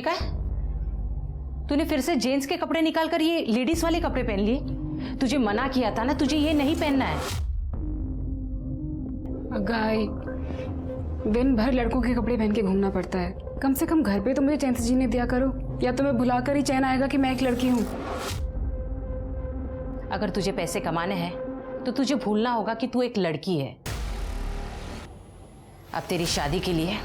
क्या है? तूने फिर से जेंट्स के कपड़े निकाल कर ये लेडीज वाले कपड़े पहन लिए? तुझे मना किया था ना, तुझे ये नहीं पहनना है। गाय, दिन भर लड़कों के कपड़े पहन के घूमना पड़ता है। कम से कम घर पे तो मुझे चैन से जीने दिया करो, या तो मैं भुलाकर ही चैन आएगा कि मैं एक लड़की हूँ। अगर तुझे पैसे कमाने हैं तो तुझे भूलना होगा कि तू एक लड़की है। अब तेरी शादी के लिए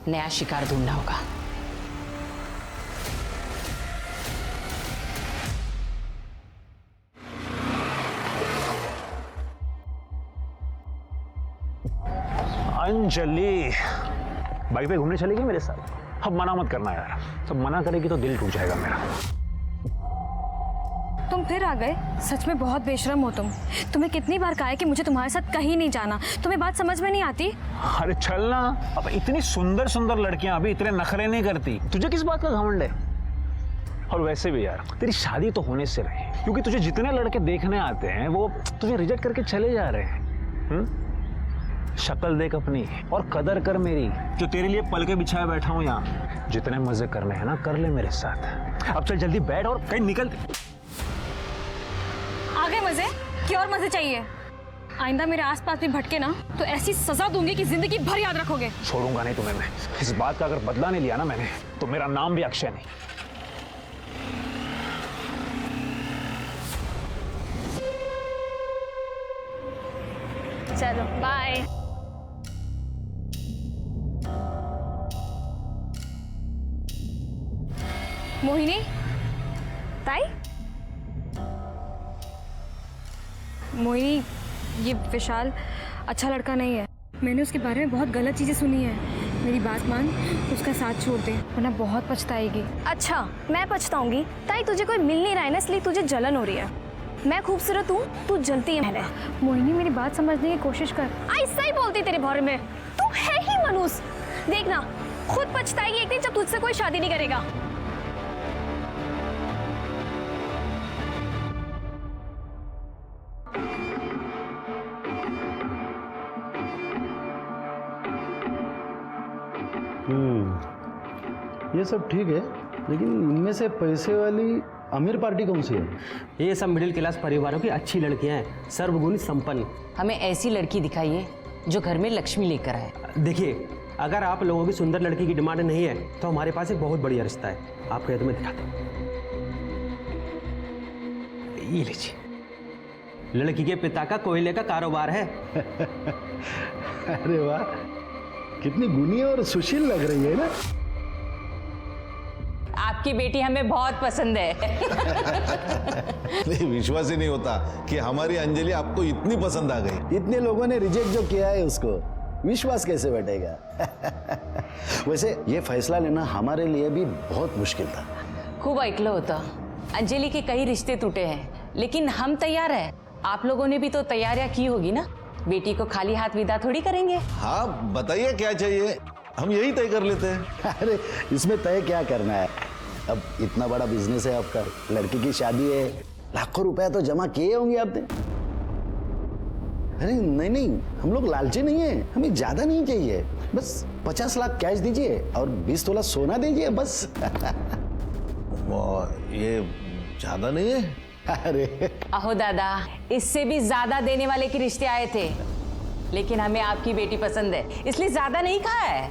नया शिकार ढूंढना होगा। अंजलि बाइक पे घूमने चलेगी मेरे साथ? अब मना मत करना यार, सब मना करेगी तो दिल टूट जाएगा मेरा। तुम फिर आ गए? सच में बहुत बेशरम हो तुम। तुम्हें कितनी बार कहा है कि मुझे तुम्हारे साथ कहीं नहीं जाना, तुम्हें बात समझ में नहीं आती? अरे चल ना, अब इतनी सुंदर सुंदर लड़कियां अभी इतने नखरे नहीं करती, तुझे किस बात का घमंड है? और वैसे भी यार तेरी शादी तो होने से रही, क्योंकि तुझे जितने लड़के देखने आते हैं वो तुझे रिजेक्ट करके चले जा रहे हैं। शक्ल देख अपनी और कदर कर मेरी, जो तेरे लिए पल के बिछाए बैठा हूं यहाँ। जितने मजे करने हैं ना कर ले मेरे साथ। अब चल जल्दी बैठ और कहीं निकल। आगे मजे? क्या और मजे चाहिए? आइंदा मेरे आसपास भी भटके ना तो ऐसी सजा दूंगी कि जिंदगी भर याद रखोगे। छोड़ूंगा नहीं तुम्हें मैं। इस बात का अगर बदला नहीं लिया ना मैंने तो मेरा नाम भी अक्षय नहीं। चलो बाय। मोहिनी, ताई? मोहिनी, ये विशाल अच्छा लड़का नहीं है। मैंने उसके बारे में बहुत गलत चीजें सुनी है। मेरी बात मान, उसका साथ छोड़ दे वरना बहुत पछताएगी। अच्छा, मैं पछताऊंगी? ताई तुझे कोई मिल नहीं रहा है ना, इसलिए तुझे जलन हो रही है। मैं खूबसूरत हूँ, तू जलती है। मैंने मोहिनी मेरी बात समझने की कोशिश कर। ऐसा ही बोलती तेरे बारे में। तू है ही मनुष्य। देखना खुद पछताएगी एक दिन जब तुझसे कोई शादी नहीं करेगा। ये सब ठीक है, लेकिन इनमें से पैसे वाली अमीर पार्टी कौन सी है? ये सब मिडिल क्लास परिवारों की अच्छी लड़कियां हैं, सर्वगुण संपन्न। हमें ऐसी लड़की दिखाइए जो घर में लक्ष्मी लेकर आए। देखिए, अगर आप लोगों की सुंदर लड़की की डिमांड नहीं है तो हमारे पास एक बहुत बढ़िया रिश्ता है। आप कहे तो मैं दिखाता हूँ। ये लीजिए, लड़की के पिता का कोयले का कारोबार है। अरे वाह, कितनी गुनी और सुशील लग रही है ना। आपकी बेटी हमें बहुत पसंद है। नहीं, विश्वास ही नहीं होता कि हमारी अंजलि आपको इतनी पसंद आ गई। इतने लोगों ने रिजेक्ट जो किया है उसको विश्वास कैसे बैठेगा? वैसे ये फैसला लेना हमारे लिए भी बहुत मुश्किल था। खूब ऐकलं होतं, अंजलि के कई रिश्ते टूटे हैं, लेकिन हम तैयार हैं। आप लोगों ने भी तो तैयारियां की होगी ना। बेटी को खाली हाथ विदा थोड़ी करेंगे। हाँ बताइए क्या चाहिए, हम यही तय कर लेते हैं। अरे इसमें तय क्या करना है? अब इतना बड़ा बिजनेस है आपका, लड़की की शादी है, लाखों रुपया तो जमा किए होंगे आपने। अरे नहीं नहीं, हम लोग लालची नहीं है, हमें ज्यादा नहीं चाहिए। बस 50 लाख कैश दीजिए और 20 तोला सोना दीजिए बस। ये ज्यादा नहीं है? अरे अहो दादा, इससे भी ज्यादा देने वाले के रिश्ते आए थे, लेकिन हमें आपकी बेटी पसंद है इसलिए ज्यादा नहीं कहा है।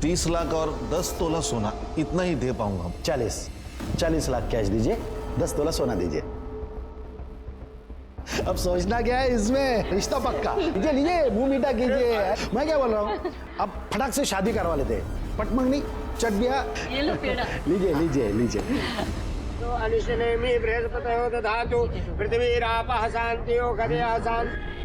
30 लाख और 10 तोला सोना, इतना ही दे पाऊंगा। 40 लाख कैश दीजिए, 10 तोला सोना दीजिए। अब सोचना क्या है इसमें, रिश्ता पक्का। लीजिए लीजिए, मुंह मीठा कीजिए। मैं क्या बोल रहा हूँ, अब फटाक से शादी करवा लेते। पट मंगनी चट दिया। लीजिए लीजिए लीजिए। तो अनुशनेमि बृहस्पतयो दधातु पृथ्वीरापः शान्तियो गदयः शान्ति।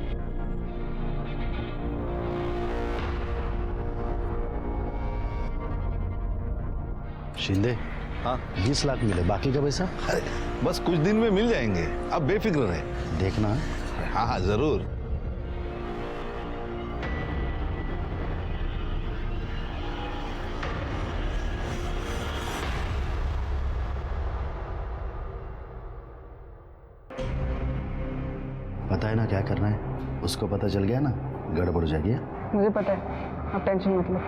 शिंदे, हाँ 20 लाख मिले, बाकी का पैसा? अरे बस कुछ दिन में मिल जाएंगे, आप बेफिक्र रहे। देखना। हाँ हाँ जरूर। पता है ना क्या करना है? उसको पता चल गया ना, गड़बड़ हो जाएगी। मुझे पता है, आप टेंशन मत लो।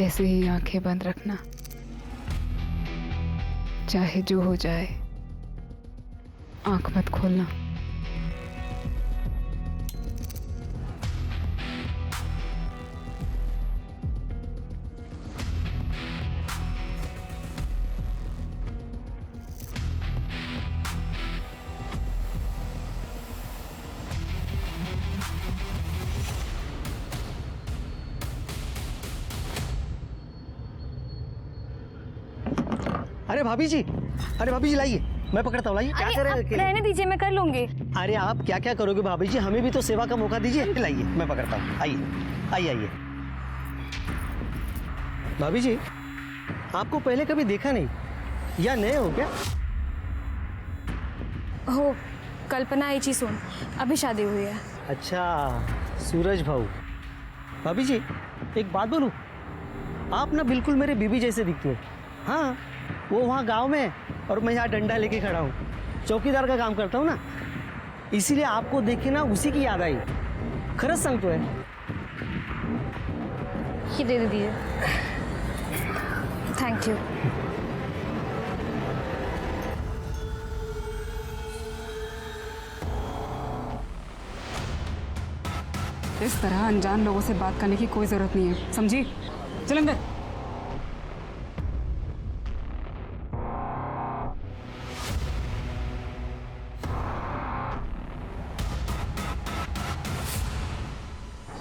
ऐसे ही आंखें बंद रखना, चाहे जो हो जाए आंख मत खोलना। अरे भाभी जी, लाइए, मैं पकड़ता हूँ, लाइए। क्या अरे कर रहे आप हैं अकेले? रहने दीजिए, मैं कर लूंगी। अरे आप क्या क्या करोगे भाभी जी, हमें भी तो सेवा का मौका दीजिए। लाइए, मैं पकड़ता हूँ, आइए। भाभी जी, आपको पहले कभी देखा नहीं, या नए हो क्या? हो, कल्पना एची सोन, अभी शादी हुई है। अच्छा, सूरज भाऊ। भाभी जी, एक बात बोलूं, आप ना बिल्कुल मेरे बीबी जैसे दिखते हो। हाँ, वो वहाँ गांव में है और मैं यहाँ डंडा लेके खड़ा हूँ, चौकीदार का काम करता हूँ ना, इसीलिए आपको देख के ना उसी की याद आई। खरंच सांगतोय। ये दे दीजिए। Thank you. इस तरह अनजान लोगों से बात करने की कोई जरूरत नहीं है, समझी? चल अंदर।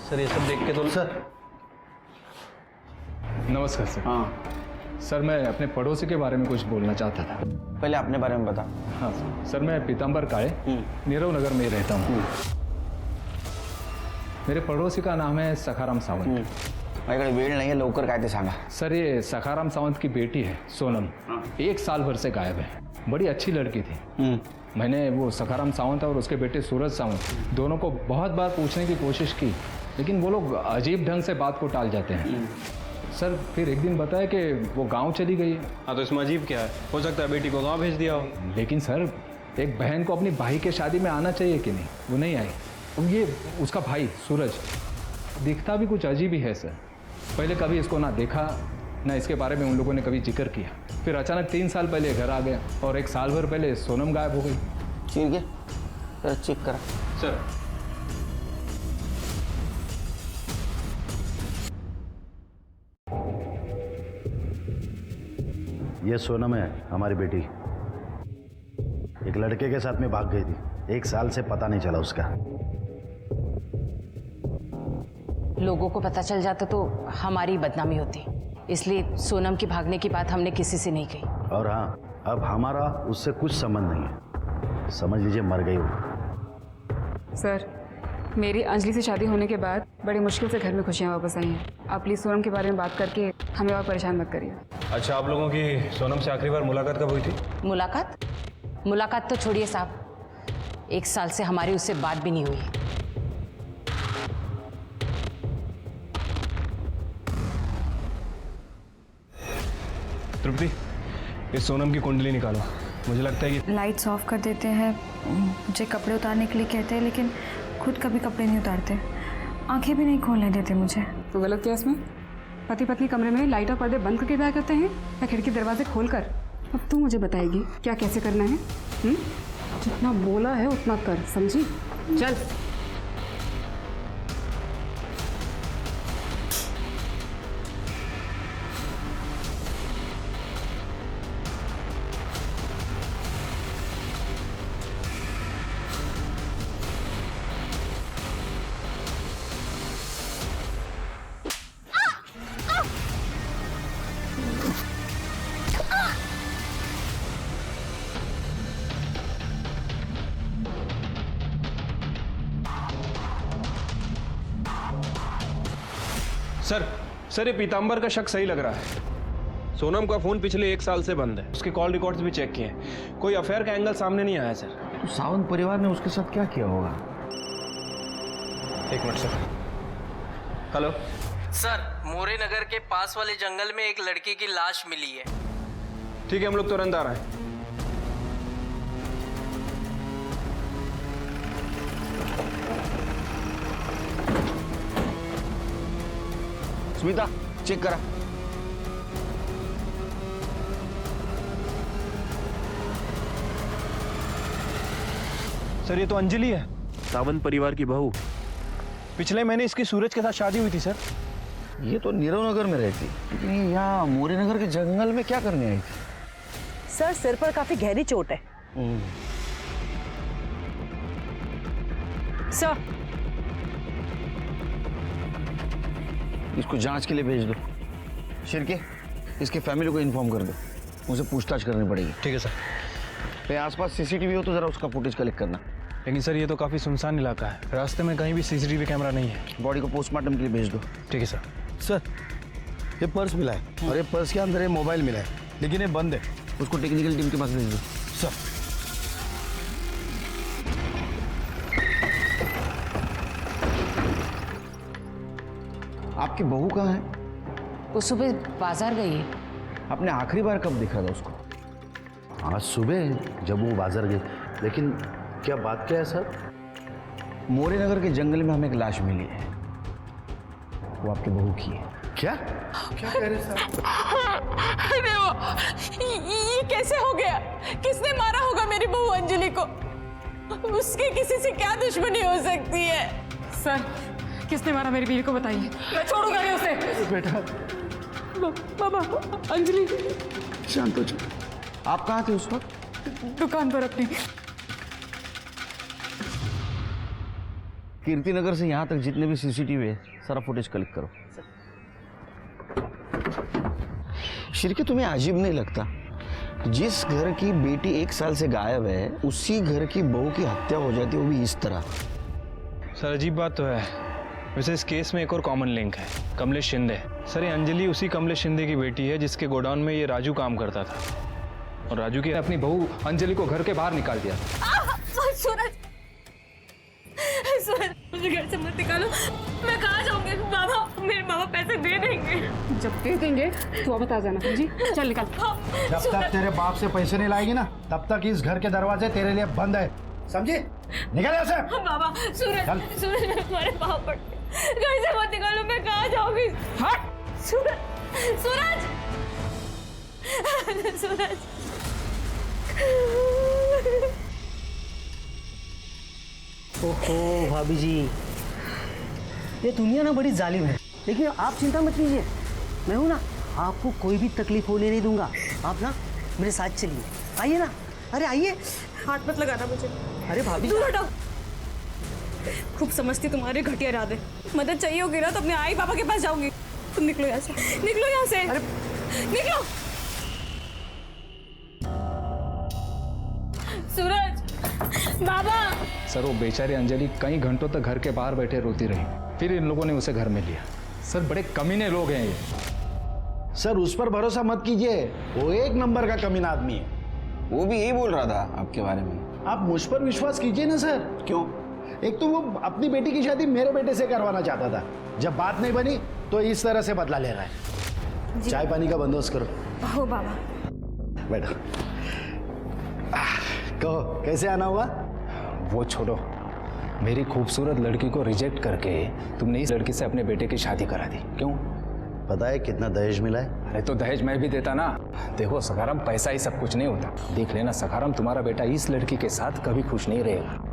सर ये सब देख के तो सर। नमस्कार सर। हाँ सर मैं अपने पड़ोसी के बारे में कुछ बोलना चाहता था। पहले अपने बारे में बता। हाँ सर, मैं पीताम्बर काळे नीरव नगर में रहता हूँ। मेरे पड़ोसी का नाम है सखाराम सावंत। माझ्याकडे वेळ नाही आहे, लवकर काय ते सांगा। सर ये सखाराम सावंत की बेटी है सोनम, 1 साल भर से गायब है। बड़ी अच्छी लड़की थी। मैंने वो सखाराम सावंत और उसके बेटे सूरज सावंत दोनों को बहुत बार पूछने की कोशिश की, लेकिन वो लोग अजीब ढंग से बात को टाल जाते हैं। सर फिर एक दिन बताया कि वो गांव चली गई है। हाँ तो इसमें अजीब क्या है? हो सकता है बेटी को गांव भेज दिया हो। लेकिन सर एक बहन को अपनी भाई के शादी में आना चाहिए कि नहीं? वो नहीं आई। ये उसका भाई सूरज दिखता भी कुछ अजीब ही है सर। पहले कभी इसको ना देखा ना इसके बारे में उन लोगों ने कभी जिक्र किया। फिर अचानक 3 साल पहले घर आ गया और 1 साल भर पहले सोनम गायब हो गई। ठीक है, चेक करा। सर ये सोनम है, हमारी बेटी। एक लड़के के साथ में भाग गई थी, 1 साल से पता नहीं चला उसका। लोगों को पता चल जाता तो हमारी बदनामी होती, इसलिए सोनम की भागने की बात हमने किसी से नहीं कही। और हाँ, अब हमारा उससे कुछ संबंध नहीं है, समझ लीजिए मर गई वो। सर, मेरी अंजलि से शादी होने के बाद बड़ी मुश्किल से घर में खुशियाँ वापस आई हैं। आप प्लीज़ सोनम के बारे में बात करके हमें और परेशान मत करिए। अच्छा, आप लोगों की सोनम से आखिरी बार मुलाकात कब हुई थी? मुलाकात तो छोड़िए साहब, 1 साल से हमारी उससे बात भी नहीं हुई। तृप्ति, इस सोनम की कुंडली निकालो। मुझे लगता है कि लाइट्स ऑफ कर देते हैं, मुझे कपड़े उतारने के लिए कहते हैं, लेकिन खुद कभी कपड़े नहीं उतारते, आंखें भी नहीं खोलने देते मुझे। तो गलत क्या इसमें? पति पत्नी कमरे में लाइट और पर्दे बंद करके बैठा करते हैं या खिड़की दरवाजे खोलकर? अब तू मुझे बताएगी क्या कैसे करना है? जितना बोला है उतना कर, समझी? चल। सर ये पीताम्बर का शक सही लग रहा है। सोनम का फोन पिछले 1 साल से बंद है, उसके कॉल रिकॉर्ड्स भी चेक किए हैं, कोई अफेयर का एंगल सामने नहीं आया सर। तो सावंत परिवार ने उसके साथ क्या किया होगा? 1 मिनट सर। हेलो सर, मोरे नगर के पास वाले जंगल में एक लड़की की लाश मिली है। ठीक है, हम लोग तुरंत आ रहे हैं। स्मिता, चेक करा। सर ये तो अंजलि है, सावंत परिवार की बहू। पिछले महीने इसकी सूरज के साथ शादी हुई थी सर। ये तो नीरव नगर में रहती, लेकिन ये यहाँ मोरे नगर के जंगल में क्या करने आई थी? सर सिर पर काफी गहरी चोट है। सर इसको जांच के लिए भेज दो। शिरके, इसके फैमिली को इन्फॉर्म कर दो, उसे पूछताछ करनी पड़ेगी। ठीक है सर। कहीं आसपास सीसीटीवी हो तो जरा उसका फुटेज कलेक्ट करना। लेकिन सर ये तो काफी सुनसान इलाका है, रास्ते में कहीं भी सीसीटीवी कैमरा नहीं है। बॉडी को पोस्टमार्टम के लिए भेज दो। ठीक है सर। सर ये पर्स मिला है और ये पर्स के अंदर ये मोबाइल मिला है, लेकिन ये बंद है। उसको टेक्निकल टीम के पास भेज दो। सर आपकी बहू कहाँ है? वो सुबह बाजार गई है। आपने आखिरी बार कब देखा था उसको? आज सुबह जब वो बाजार गए, लेकिन क्या बात क्या है सर? मोरे नगर के जंगल में हमें एक लाश मिली है, वो आपकी बहू की है। क्या क्या कह रहे सर? अरे वो ये कैसे हो गया? किसने मारा होगा मेरी बहू अंजलि को? उसकी किसी से क्या दुश्मनी हो सकती है? सर किसने मारा मेरी बीवी को बताइए, मैं छोड़ूंगा नहीं उसे। बेटा बाबा अंजलि। शांत हो जाओ। आप कहाँ थे उस वक्त? दुकान पर अपनी। कीर्ति नगर से यहाँ तक जितने भी सीसीटीवी है सारा फुटेज कलेक्ट करो। शिरके, तुम्हें अजीब नहीं लगता जिस घर की बेटी 1 साल से गायब है उसी घर की बहू की हत्या हो जाती है, वो भी इस तरह? सर अजीब बात तो है। वैसे इस केस में एक और कॉमन लिंक है, कमलेश शिंदे। सर ये अंजलि उसी कमलेश शिंदे की बेटी है जिसके गोडाउन में ये राजू काम करता था, और राजू की अपनी बहू अंजलि को घर के बाहर निकाल दिया। सूरज, सूरज मुझे घर से मत निकालो। मैं कहाँ जाऊंगी? बाबा, मेरे मामा पैसे दे देंगे। जब दे देंगे तो अब बता जाना। जी चल निकल। जब तक तेरे बाप से पैसे नहीं लाएगी ना, तब तक इस घर के दरवाजे तेरे लिए बंद है, समझे? निकल यहाँ से। बाबा, सूरज, सूरज मैं तुम्हारे पाँव पड़ती, घर से मत निकालो। मैं कहाँ जाऊंगी? सूरज, सूरज, सूरज। ओहो भाभी जी, ये दुनिया ना बड़ी जालिम है, लेकिन आप चिंता मत कीजिए, मैं हूँ ना, आपको कोई भी तकलीफ होने नहीं दूंगा। आप ना मेरे साथ चलिए, आइए ना। अरे आइए। हाथ मत लगाना मुझे। अरे भाभी, दूर हटो। खूब समझती तुम्हारे घटिया इरादे। मदद चाहिए होगी ना तो अपने आई पापा के पास जाऊंगी। तुम निकलो यहाँ से, निकलो यहाँ से। अरे निकलो। सूरज, बाबा। सर वो बेचारी अंजलि कई घंटों तक घर के बाहर बैठे रोती रही, फिर इन लोगों ने उसे घर में लिया। सर बड़े कमीने लोग हैं ये। सर उस पर भरोसा मत कीजिए, वो 1 नंबर का कमीना आदमी है। वो भी यही बोल रहा था आपके बारे में। आप मुझ पर विश्वास कीजिए ना सर। क्यों? एक तो वो अपनी बेटी की शादी मेरे बेटे से करवाना चाहता था, जब बात नहीं बनी तो इस तरह से बदला ले रहा है। चाय पानी का बंदोबस्त करो। हो बाबा। बैठो। कहो कैसे आना हुआ? वो छोड़ो, मेरी खूबसूरत लड़की को रिजेक्ट करके तुमने इस लड़की से अपने बेटे की शादी करा दी, क्यों? पता है कितना दहेज मिला है? अरे तो दहेज मैं भी देता ना। देखो सखाराम, पैसा ही सब कुछ नहीं होता। देख लेना सखाराम, तुम्हारा बेटा इस लड़की के साथ कभी खुश नहीं रहेगा।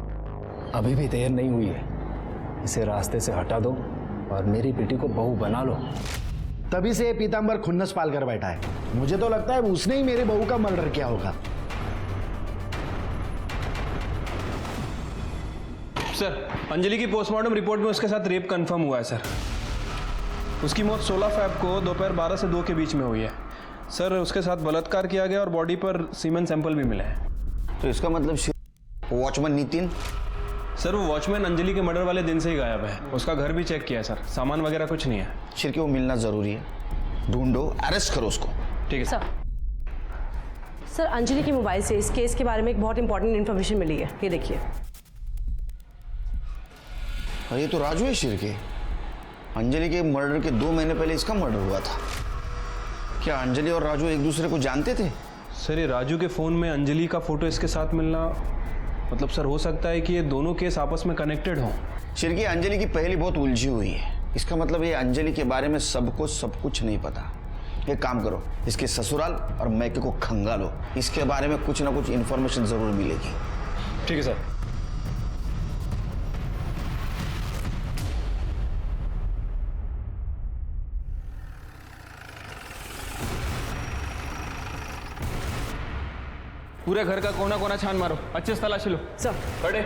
अभी भी देर नहीं हुई है, इसे रास्ते से हटा दो और मेरी बेटी को बहू बना लो। तभी से पीताम्बर खुन्नस पाल कर बैठा है। मुझे तो लगता है उसने ही मेरे बहू का मर्डर किया होगा। सर अंजलि की पोस्टमार्टम रिपोर्ट में उसके साथ रेप कंफर्म हुआ है सर। उसकी मौत 16 फ़रवरी को दोपहर 12 से 2 के बीच में हुई है। सर उसके साथ बलात्कार किया गया और बॉडी पर सीमेन सैंपल भी मिले हैं। तो इसका मतलब वॉचमैन नितिन? सर वो वॉचमैन अंजलि के मर्डर वाले दिन से ही गायब है। उसका घर भी चेक किया है सर, सामान वगैरह कुछ नहीं है। शिरके वो मिलना जरूरी है, ढूंढो, अरेस्ट करो उसको। ठीक है सर। सर अंजलि के मोबाइल से इस केस के बारे में एक बहुत इंपॉर्टेंट इन्फॉर्मेशन मिली है, ये देखिए। और ये तो राजू है शिरके। अंजलि के मर्डर के 2 महीने पहले इसका मर्डर हुआ था। क्या अंजलि और राजू एक दूसरे को जानते थे? सर ये राजू के फ़ोन में अंजलि का फोटो इसके साथ मिलना, मतलब सर हो सकता है कि ये दोनों केस आपस में कनेक्टेड हों। शिरके अंजलि की पहली बहुत उलझी हुई है। इसका मतलब ये अंजलि के बारे में सबको सब कुछ नहीं पता। एक काम करो, इसके ससुराल और मैके को खंगालो, इसके बारे में कुछ ना कुछ इन्फॉर्मेशन जरूर मिलेगी। ठीक है सर। पूरे घर का कोना कोना छान मारो, अच्छे से तलाशी लो। सर खड़े